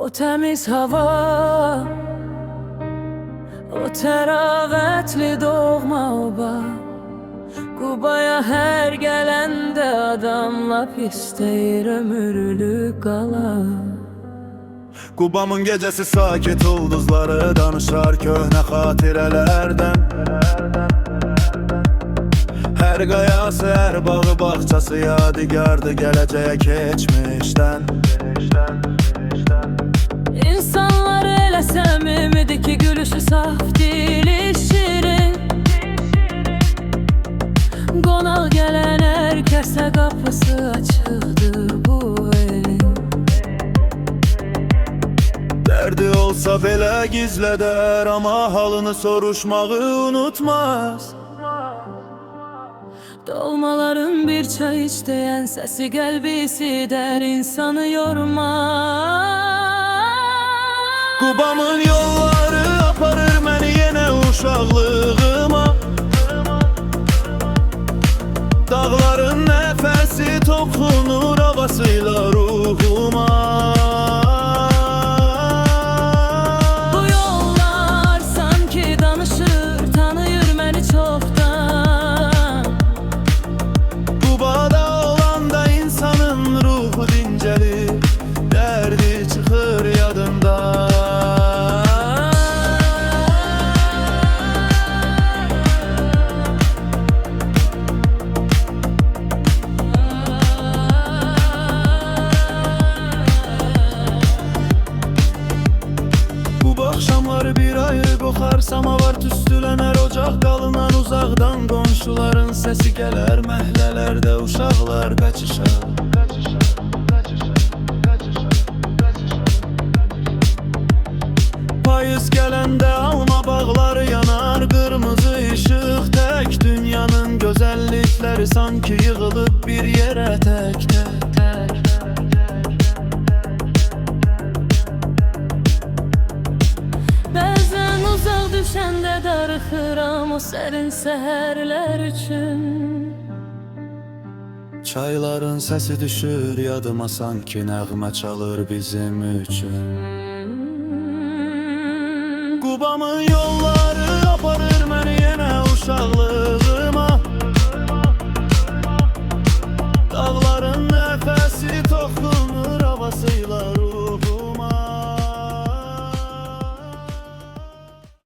O temiz hava, o təravətli doğma oba, Qubaya hər gələndə adam lap istəyir ömürlük qala. Qubamın gecəsi sakit, ulduzları danışar köhnə xatirələrdən. Hər qayası, hər bağı, bağçası yadigardır gələcəyə keçmişdən. İnsanlar elə səmimidir ki, gülüşü saf, dili şirin. Qonaq gələn hər kəsə qapısı açıqdır bu elin. Dərdi olsa belə gizlədər, amma halını soruşmağı unutmaz. Dolmaların bir çay iç deyən səsi qəlbi sidər, insanı yormaz. Qubamın yolları aparır məni yenə uşaqlığıma. Dağların nəfəsi toxunur havasıyla ruhuma. Bu yollar sanki danışır, tanıyır məni çoxdan. Qubada olanda insanın ruhu dincəlir, dərdi çıxır yadından. Axşamları bir ayrı qoxar, samavar tüstülənər, ocaq qalınar uzaqdan. Qonşuların səsi gələr, məhlələrdə uşaqlar qaçışar. Payız gələndə alma bağları yanar, qırmızı işıq tək. Dünyanın gözəllikləri sanki yığılıb bir yerə tək-tək. Uzaq düşəndə darıxıram o sərin səhərlər üçün. Çayların səsi düşür yadıma, sanki nəğmə çalır bizim üçün. Qubamın yolları aparır məni yenə uşaqlıq.